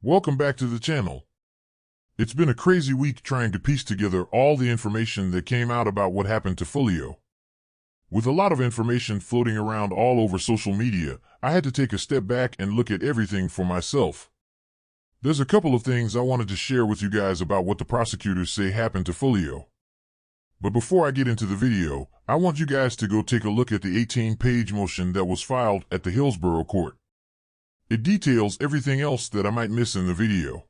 Welcome back to the channel. It's been a crazy week trying to piece together all the information that came out about what happened to Foolio. With a lot of information floating around all over social media, I had to take a step back and look at everything for myself. There's a couple of things I wanted to share with you guys about what the prosecutors say happened to Foolio. But before I get into the video, I want you guys to go take a look at the 18-page motion that was filed at the Hillsborough court. It details everything else that I might miss in the video.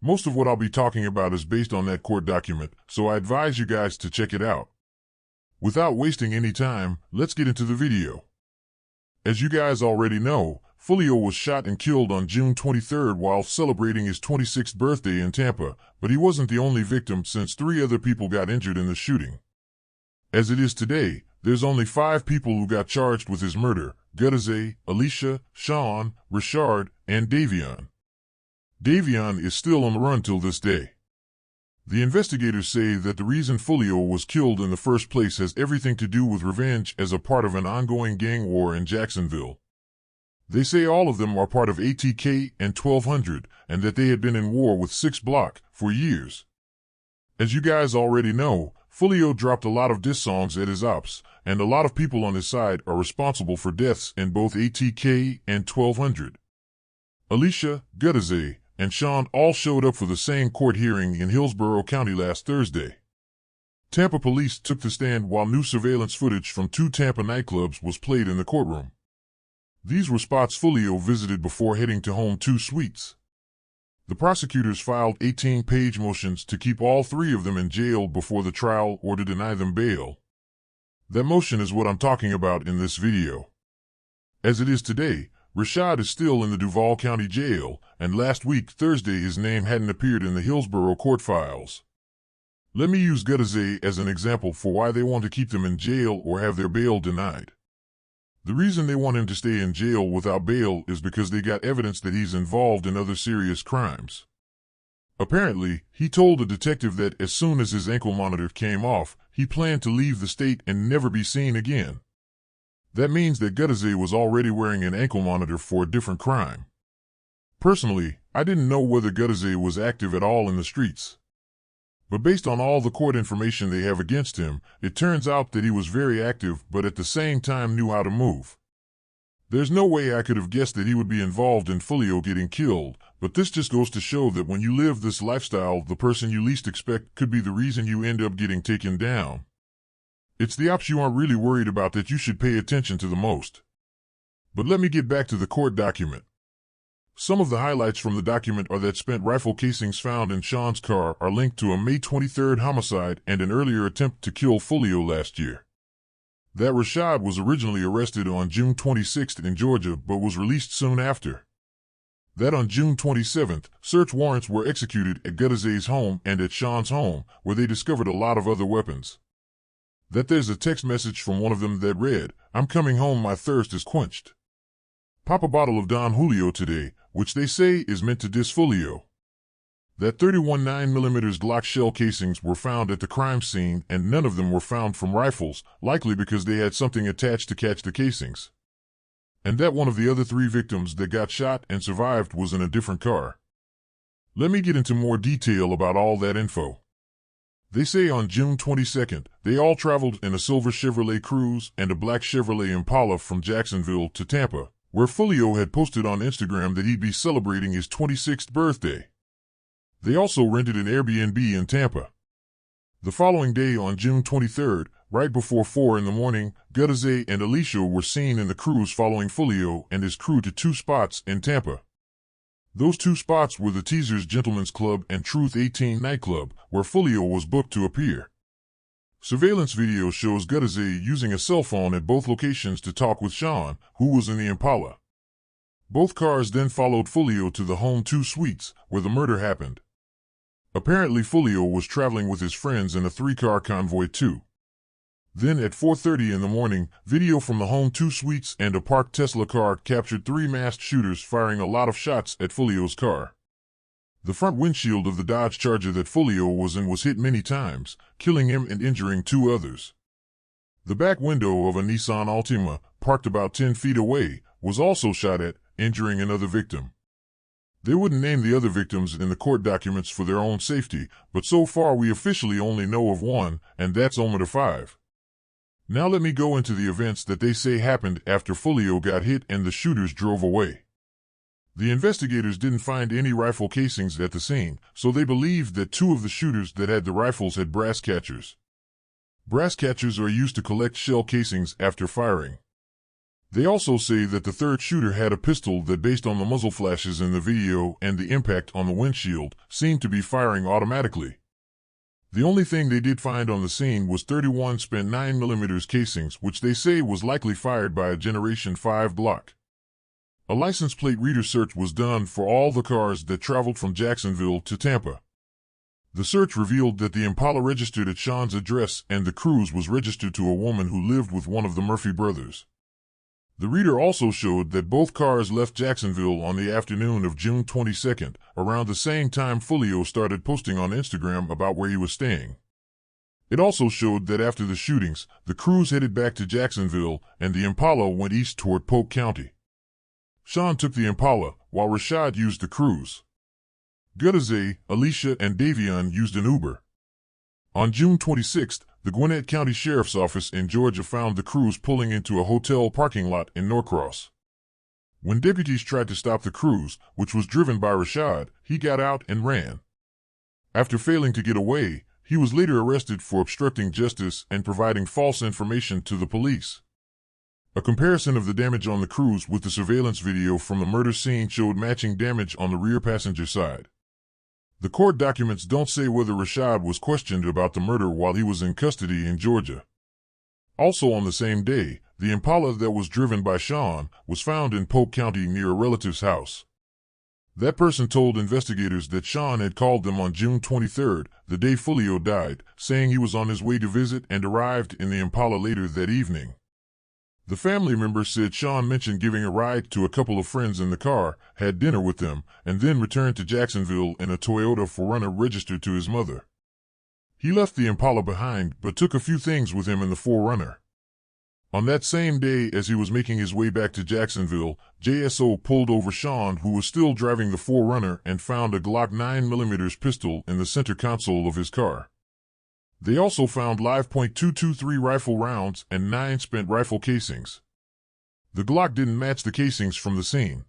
Most of what I'll be talking about is based on that court document, so I advise you guys to check it out. Without wasting any time, let's get into the video. As you guys already know, Foolio was shot and killed on June 23rd while celebrating his 26th birthday in Tampa, but he wasn't the only victim since 3 other people got injured in the shooting. As it is today, there's only 5 people who got charged with his murder: Gutazay, Alicia, Sean, Richard, and Davion. Davion is still on the run till this day. The investigators say that the reason Foolio was killed in the first place has everything to do with revenge as a part of an ongoing gang war in Jacksonville. They say all of them are part of ATK and 1200, and that they had been in war with 6 Block for years. As you guys already know, Foolio dropped a lot of diss songs at his ops, and a lot of people on his side are responsible for deaths in both ATK and 1200. Alicia, Gutazay, and Sean all showed up for the same court hearing in Hillsborough County last Thursday. Tampa police took the stand while new surveillance footage from 2 Tampa nightclubs was played in the courtroom. These were spots Foolio visited before heading to Home2 Suites. The prosecutors filed 18-page motions to keep all 3 of them in jail before the trial or to deny them bail. That motion is what I'm talking about in this video. As it is today, Richard is still in the Duval County Jail, and last week, Thursday, his name hadn't appeared in the Hillsborough court files. Let me use Gutazay as an example for why they want to keep them in jail or have their bail denied. The reason they want him to stay in jail without bail is because they got evidence that he's involved in other serious crimes. Apparently, he told a detective that as soon as his ankle monitor came off, he planned to leave the state and never be seen again. That means that Gutazay was already wearing an ankle monitor for a different crime. Personally, I didn't know whether Gutazay was active at all in the streets. But based on all the court information they have against him, it turns out that he was very active but at the same time knew how to move. There's no way I could have guessed that he would be involved in Foolio getting killed, but this just goes to show that when you live this lifestyle, the person you least expect could be the reason you end up getting taken down. It's the ops you aren't really worried about that you should pay attention to the most. But let me get back to the court document. Some of the highlights from the document are that spent rifle casings found in Sean's car are linked to a May 23rd homicide and an earlier attempt to kill Foolio last year. That Richard was originally arrested on June 26th in Georgia but was released soon after. That on June 27th, search warrants were executed at Gutazay's home and at Sean's home, where they discovered a lot of other weapons. That there's a text message from one of them that read, "I'm coming home, my thirst is quenched. Pop a bottle of Don Julio today," which they say is meant to diss Foolio. That 31 9mm Glock shell casings were found at the crime scene and none of them were found from rifles, likely because they had something attached to catch the casings. And that one of the other 3 victims that got shot and survived was in a different car. Let me get into more detail about all that info. They say on June 22nd, they all traveled in a silver Chevrolet Cruze and a black Chevrolet Impala from Jacksonville to Tampa, where Foolio had posted on Instagram that he'd be celebrating his 26th birthday. They also rented an Airbnb in Tampa. The following day on June 23rd, right before 4 in the morning, Gutazay and Alicia were seen in the Cruze following Foolio and his crew to 2 spots in Tampa. Those 2 spots were the Teasers Gentlemen's Club and Truth 18 nightclub, where Foolio was booked to appear. Surveillance video shows Gutazay using a cell phone at both locations to talk with Sean, who was in the Impala. Both cars then followed Foolio to the Home2 Suites, where the murder happened. Apparently Foolio was traveling with his friends in a 3-car convoy too. Then at 4:30 in the morning, video from the Home2 Suites and a parked Tesla car captured 3 masked shooters firing a lot of shots at Foolio's car. The front windshield of the Dodge Charger that Foolio was in was hit many times, killing him and injuring 2 others. The back window of a Nissan Altima, parked about 10 feet away, was also shot at, injuring another victim. They wouldn't name the other victims in the court documents for their own safety, but so far we officially only know of one, and that's Home2 Suite. Now let me go into the events that they say happened after Foolio got hit and the shooters drove away. The investigators didn't find any rifle casings at the scene, so they believed that two of the shooters that had the rifles had brass catchers. Brass catchers are used to collect shell casings after firing. They also say that the third shooter had a pistol that, based on the muzzle flashes in the video and the impact on the windshield, seemed to be firing automatically. The only thing they did find on the scene was 31 spent 9mm casings, which they say was likely fired by a Generation 5 Glock. A license plate reader search was done for all the cars that traveled from Jacksonville to Tampa. The search revealed that the Impala registered at Sean's address and the Cruise was registered to a woman who lived with one of the Murphy brothers. The reader also showed that both cars left Jacksonville on the afternoon of June 22nd, around the same time Foolio started posting on Instagram about where he was staying. It also showed that after the shootings, the Cruise headed back to Jacksonville and the Impala went east toward Polk County. Sean took the Impala, while Rashad used the Cruise. Gutazay, Alicia, and Davion used an Uber. On June 26th, the Gwinnett County Sheriff's Office in Georgia found the Cruise pulling into a hotel parking lot in Norcross. When deputies tried to stop the Cruise, which was driven by Rashad, he got out and ran. After failing to get away, he was later arrested for obstructing justice and providing false information to the police. A comparison of the damage on the Cruise with the surveillance video from the murder scene showed matching damage on the rear passenger side. The court documents don't say whether Rashad was questioned about the murder while he was in custody in Georgia. Also on the same day, the Impala that was driven by Sean was found in Polk County near a relative's house. That person told investigators that Sean had called them on June 23rd, the day Foolio died, saying he was on his way to visit and arrived in the Impala later that evening. The family member said Sean mentioned giving a ride to a couple of friends in the car, had dinner with them, and then returned to Jacksonville in a Toyota 4Runner registered to his mother. He left the Impala behind but took a few things with him in the 4Runner. On that same day, as he was making his way back to Jacksonville, JSO pulled over Sean, who was still driving the 4Runner, and found a Glock 9mm pistol in the center console of his car. They also found live .223 rifle rounds and 9 spent rifle casings. The Glock didn't match the casings from the scene.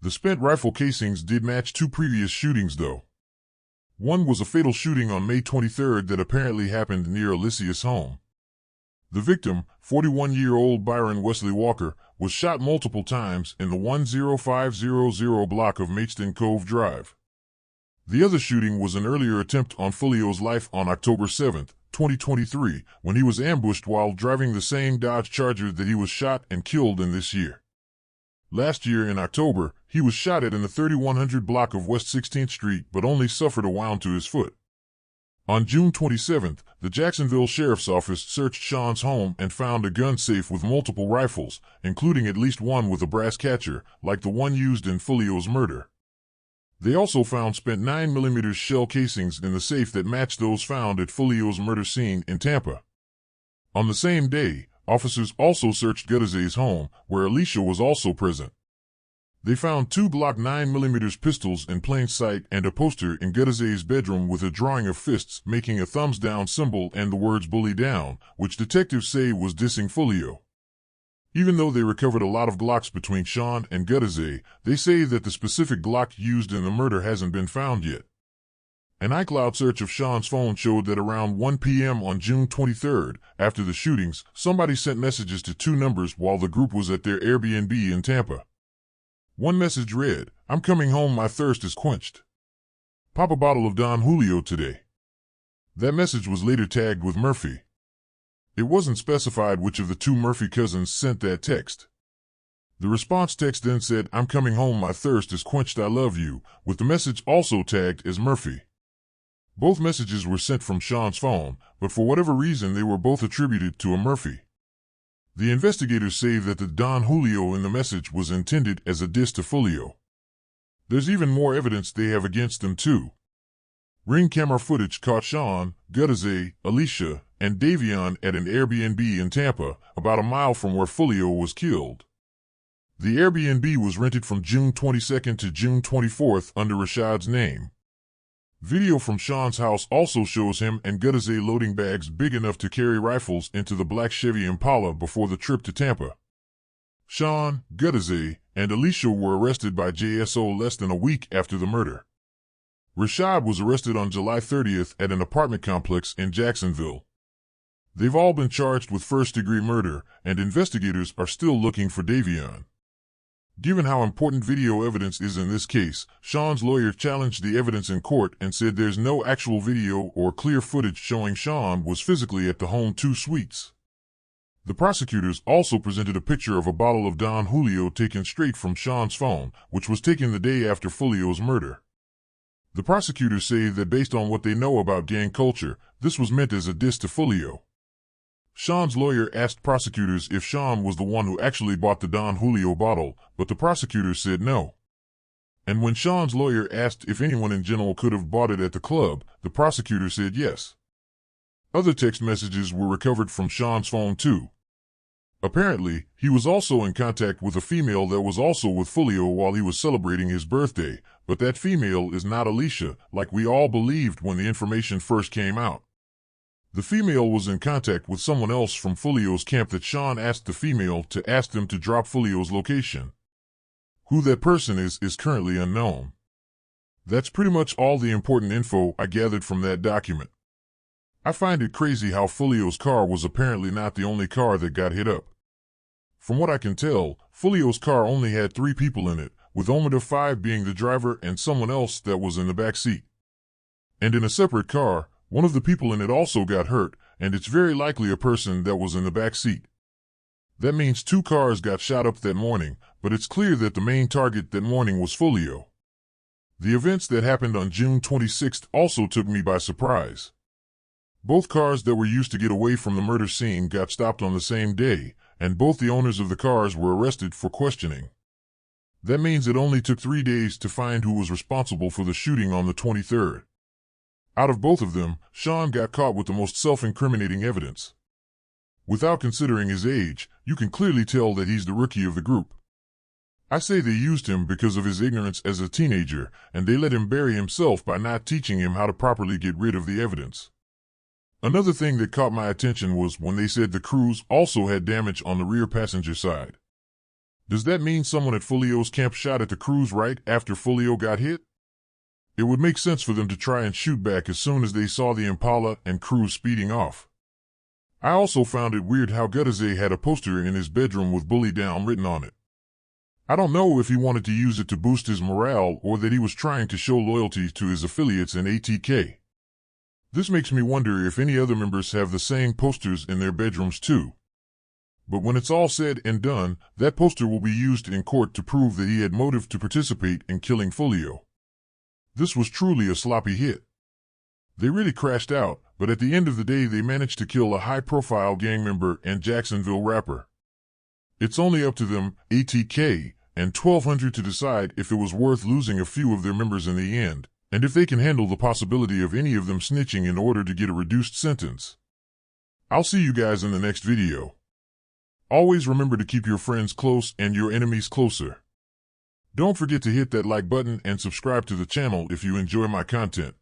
The spent rifle casings did match two previous shootings though. One was a fatal shooting on May 23rd that apparently happened near Alicia's home. The victim, 41-year-old Byron Wesley Walker, was shot multiple times in the 10500 block of Maidstone Cove Drive. The other shooting was an earlier attempt on Foolio's life on October 7, 2023, when he was ambushed while driving the same Dodge Charger that he was shot and killed in this year. Last year in October, he was shot at in the 3100 block of West 16th Street but only suffered a wound to his foot. On June 27th, the Jacksonville Sheriff's Office searched Sean's home and found a gun safe with multiple rifles, including at least one with a brass catcher, like the one used in Foolio's murder. They also found spent 9mm shell casings in the safe that matched those found at Foolio's murder scene in Tampa. On the same day, officers also searched Gutazay's home, where Alicia was also present. They found two Glock 9mm pistols in plain sight and a poster in Gutazay's bedroom with a drawing of fists making a thumbs down symbol and the words "bully down," which detectives say was dissing Foolio. Even though they recovered a lot of Glocks between Sean and Gutazay, they say that the specific Glock used in the murder hasn't been found yet. An iCloud search of Sean's phone showed that around 1 p.m. on June 23rd, after the shootings, somebody sent messages to two numbers while the group was at their Airbnb in Tampa. One message read, "I'm coming home, my thirst is quenched. Pop a bottle of Don Julio today." That message was later tagged with Murphy. It wasn't specified which of the two Murphy cousins sent that text. The response text then said, "I'm coming home, my thirst is quenched, I love you," with the message also tagged as Murphy. Both messages were sent from Sean's phone, but for whatever reason they were both attributed to a Murphy. The investigators say that the Don Julio in the message was intended as a diss to Foolio. There's even more evidence they have against them too. Ring camera footage caught Sean, Gutazay, Alicia, and Davion at an Airbnb in Tampa, about a mile from where Foolio was killed. The Airbnb was rented from June 22nd to June 24th under Rashad's name. Video from Sean's house also shows him and Gutazay loading bags big enough to carry rifles into the black Chevy Impala before the trip to Tampa. Sean, Gutazay, and Alicia were arrested by JSO less than a week after the murder. Rashad was arrested on July 30th at an apartment complex in Jacksonville. They've all been charged with first-degree murder, and investigators are still looking for Davion. Given how important video evidence is in this case, Sean's lawyer challenged the evidence in court and said there's no actual video or clear footage showing Sean was physically at the Home2 Suites. The prosecutors also presented a picture of a bottle of Don Julio taken straight from Sean's phone, which was taken the day after Foolio's murder. The prosecutors say that based on what they know about gang culture, this was meant as a diss to Foolio. Sean's lawyer asked prosecutors if Sean was the one who actually bought the Don Julio bottle, but the prosecutors said no. And when Sean's lawyer asked if anyone in general could have bought it at the club, the prosecutor said yes. Other text messages were recovered from Sean's phone too. Apparently, he was also in contact with a female that was also with Foolio while he was celebrating his birthday, but that female is not Alicia, like we all believed when the information first came out. The female was in contact with someone else from Foolio's camp that Sean asked the female to ask them to drop Foolio's location. Who that person is currently unknown. That's pretty much all the important info I gathered from that document. I find it crazy how Foolio's car was apparently not the only car that got hit up. From what I can tell, Foolio's car only had 3 people in it, with only 5 being the driver and someone else that was in the back seat. And in a separate car, one of the people in it also got hurt, and it's very likely a person that was in the back seat. That means 2 cars got shot up that morning, but it's clear that the main target that morning was Foolio. The events that happened on June 26th also took me by surprise. Both cars that were used to get away from the murder scene got stopped on the same day, and both the owners of the cars were arrested for questioning. That means it only took 3 days to find who was responsible for the shooting on the 23rd. Out of both of them, Sean got caught with the most self-incriminating evidence. Without considering his age, you can clearly tell that he's the rookie of the group. I say they used him because of his ignorance as a teenager, and they let him bury himself by not teaching him how to properly get rid of the evidence. Another thing that caught my attention was when they said the Cruise also had damage on the rear passenger side. Does that mean someone at Foolio's camp shot at the Cruise right after Foolio got hit? It would make sense for them to try and shoot back as soon as they saw the Impala and Cruise speeding off. I also found it weird how Gutazay had a poster in his bedroom with "Bully Down" written on it. I don't know if he wanted to use it to boost his morale or that he was trying to show loyalty to his affiliates in ATK. This makes me wonder if any other members have the same posters in their bedrooms too. But when it's all said and done, that poster will be used in court to prove that he had motive to participate in killing Foolio. This was truly a sloppy hit. They really crashed out, but at the end of the day they managed to kill a high-profile gang member and Jacksonville rapper. It's only up to them, ATK, and 1200 to decide if it was worth losing a few of their members in the end, and if they can handle the possibility of any of them snitching in order to get a reduced sentence. I'll see you guys in the next video. Always remember to keep your friends close and your enemies closer. Don't forget to hit that like button and subscribe to the channel if you enjoy my content.